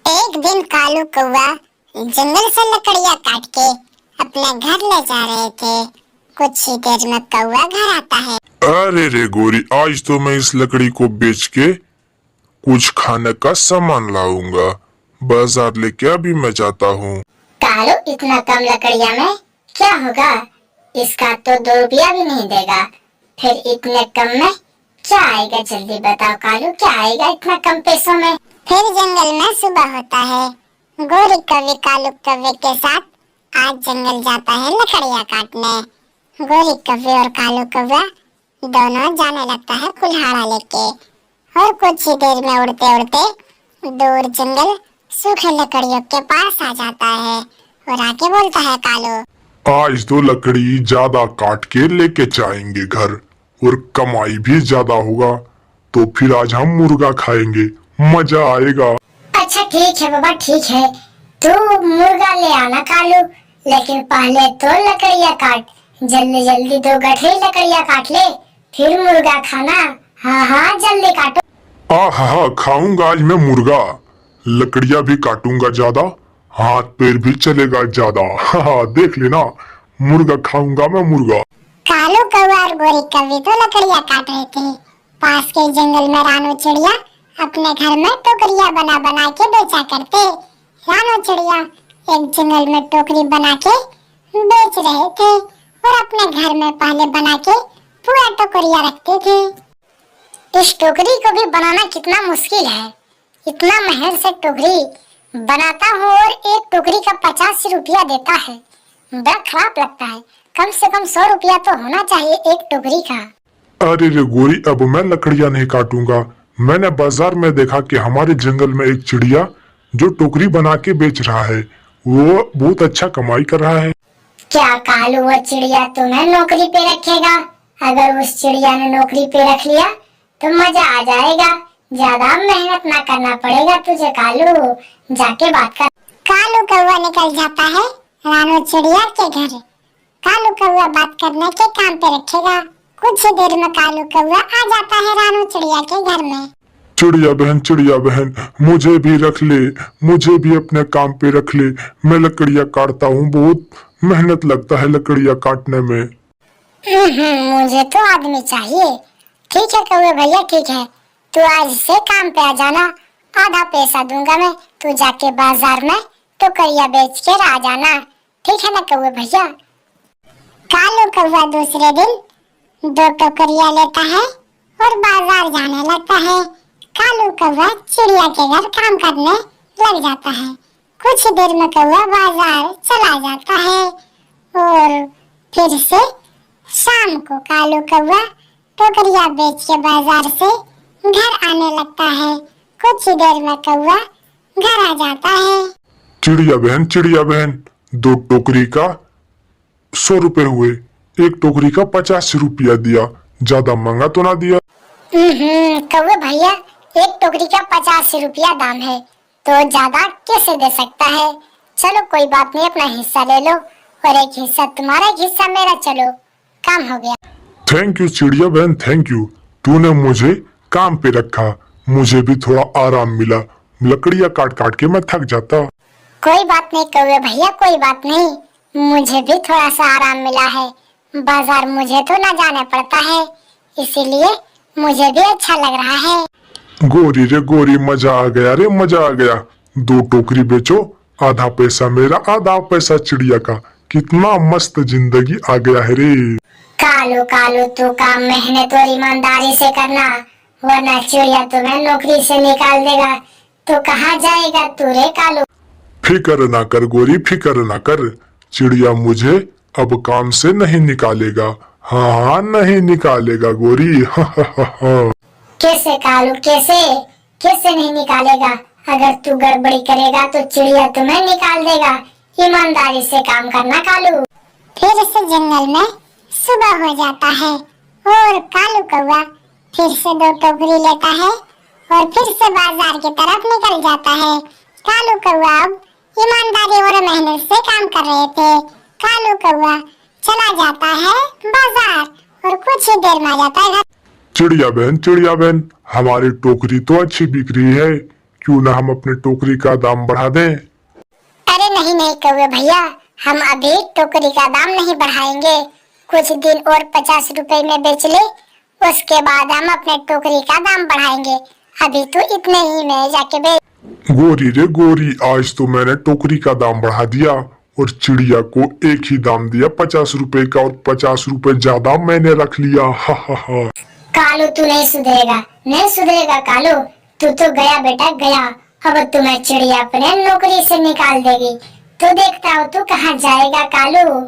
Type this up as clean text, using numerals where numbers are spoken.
एक दिन कालू कौवा जंगल से लकड़ियाँ काट के अपने घर ले जा रहे थे। कुछ ही देर में कौवा घर आता है। अरे रे गोरी, आज तो मैं इस लकड़ी को बेच के कुछ खाने का सामान लाऊंगा। बाजार लेके अभी मैं जाता हूँ। कालू, इतना कम लकड़ियाँ में क्या होगा? इसका तो 2 रुपया भी नहीं देगा। फिर इतने कम में क्या आएगा? जल्दी बताओ कालू, क्या आएगा इतना कम पैसों में? फिर जंगल में सुबह होता है। गोरी कौवे कालू कौवे के साथ आज जंगल जाता है लकड़ियाँ काटने। गोरी कौवे और कालू कौवा दोनों जाने लगता है कुल्हाड़ा लेके, और कुछ ही देर में उड़ते उड़ते दूर जंगल सूखे लकड़ियों के पास आ जाता है और आके बोलता है कालू, आज तो लकड़ी ज्यादा काट के लेके जाएंगे घर, और कमाई भी ज्यादा होगा। तो फिर आज हम मुर्गा खाएंगे, मजा आएगा। अच्छा ठीक है बाबा, ठीक है, तू मुर्गा ले आना कालू, लेकिन पहले तो लकड़ियाँ काट। जल्दी जल्दी 2 गठरी लकड़ियाँ काट ले, फिर मुर्गा खाना। हाँ हाँ, जल्दी काटो। हाँ, खाऊंगा आज मैं मुर्गा। लकड़ियाँ भी काटूंगा ज्यादा, हाथ पैर भी चलेगा ज्यादा। हाँ, देख लेना, मुर्गा खाऊंगा मैं, मुर्गा। कालू कौवा और गोरी कौवी तो लकड़ियाँ काट रहे थे। पास के जंगल में रानू चिड़िया अपने घर में टोकरियाँ बना बना के बेचा करते। रानू चिड़िया एक जंगल में टोकरी बना के बेच रहे थे और अपने घर में पहले बना के पूरा टोकरियाँ रखते थे। इस टोकरी को भी बनाना कितना मुश्किल है। इतना मेहनत से टोकरी बनाता हूँ और एक टोकरी का 50 रुपया देता है। बड़ा खराब लगता है। कम से कम 100 रुपया तो होना चाहिए एक टोकरी का। अरे रे गोरी, अब मैं लकड़ियाँ नहीं काटूंगा। मैंने बाजार में देखा कि हमारे जंगल में एक चिड़िया जो टोकरी बना के बेच रहा है, वो बहुत अच्छा कमाई कर रहा है। क्या कालू, वो चिड़िया तुम्हें नौकरी पे रखेगा? अगर उस चिड़िया ने नौकरी पे रख लिया तो मजा आ जाएगा। ज्यादा मेहनत ना करना पड़ेगा तुझे कालू। जाके बात कर। कालू कौवा निकल जाता है रानू चिड़िया के घर। कालू कौवा बात करने के काम पे रखेगा। कुछ ही देर में कालू कौवा आ जाता है रानू चिड़िया के घर में। चिड़िया बहन, मुझे भी रख ले, मुझे भी अपने काम पे रख ले। मैं लकड़ियाँ काटता हूँ, बहुत मेहनत लगता है लकड़ियाँ काटने में। मुझे तो आदमी चाहिए। ठीक है कौवे भैया, ठीक है, तू आज से काम पे आ जाना। आधा पैसा दूंगा मैं, तू जाके बाजार में टोकरियाँ बेच के आ जाना। ठीक है ना कौवे भैया? कालू कौवा दूसरे दिन 2 टोकरियाँ लेता है और बाजार जाने लगता है। कालू कौवा चिड़िया के घर काम करने लग जाता है। कुछ देर में कौवा बाजार चला जाता है और फिर से शाम को कालू कौवा टोकरियाँ बेच के बाजार से घर आने लगता है। कुछ ही देर में कौवा घर आ जाता है। चिड़िया बहन, 2 टोकरी का 100 रुपए हुए, एक टोकरी का 50 रुपया दिया। ज्यादा महंगा तो ना दिया? कौवे भैया, एक टोकरी का 50 रुपया दाम है, तो ज्यादा कैसे दे सकता है? चलो कोई बात नहीं, अपना हिस्सा ले लो और एक हिस्सा तुम्हारा, एक हिस्सा मेरा। चलो, काम हो गया। थैंक यू चिड़िया बहन, थैंक यू। तूने मुझे काम पे रखा, मुझे भी थोड़ा आराम मिला। लकड़ियाँ काट काट के मैं थक जाता। कोई बात नहीं कौवे भैया, कोई बात नहीं, मुझे भी थोड़ा सा आराम मिला है। बाजार मुझे तो ना जाना पड़ता है, इसीलिए मुझे भी अच्छा लग रहा है। गोरी रे गोरी, मजा आ गया रे, मजा आ गया। 2 टोकरी बेचो, आधा पैसा मेरा, आधा पैसा चिड़िया का। कितना मस्त जिंदगी आ गया है रे। कालू कालू, तू काम मेहनत और ईमानदारी से करना, वरना चिड़िया तुम्हें नौकरी से निकाल देगा। तो कहाँ जाएगा तू रे कालू? फिक्र ना कर गोरी, फिक्र ना कर। चिड़िया मुझे अब काम से नहीं निकालेगा। हाँ, नहीं निकालेगा गोरी। कैसे कालू, कैसे नहीं निकालेगा? अगर तू गड़बड़ी करेगा तो चिड़िया तुम्हें निकाल देगा। ईमानदारी से काम करना कालू। फिर से जंगल में सुबह हो जाता है और कालू कौवा फिर से 2 टोकरी लेता है और फिर से बाजार की तरफ निकल जाता है। कालू कौवा अब ईमानदारी और मेहनत से काम कर रहे थे। कालू कौवा चला जाता है बाजार और कुछ ही देर में आ जाता है घर। चिड़िया बहन, हमारी टोकरी तो अच्छी बिक रही है, क्यों ना हम अपने टोकरी का दाम बढ़ा दें। अरे नहीं नहीं कौवे भैया, हम अभी टोकरी का दाम नहीं बढ़ाएंगे। कुछ दिन और 50 रुपए में बेच ले, उसके बाद हम अपने टोकरी का दाम बढ़ाएंगे। अभी तो इतने ही में जाके बेच। गोरी रे गोरी, आज तो मैंने टोकरी का दाम बढ़ा दिया और चिड़िया को एक ही दाम दिया 50 रुपए का, और 50 रुपए ज्यादा मैंने रख लिया। हा हा हा। कालू तू नहीं सुधरेगा, नहीं सुधरेगा कालू, तू तो गया बेटा गया। अब तुम्हें चिड़िया अपने नौकरी से निकाल देगी। तू देखता हो तू कहाँ जाएगा कालू।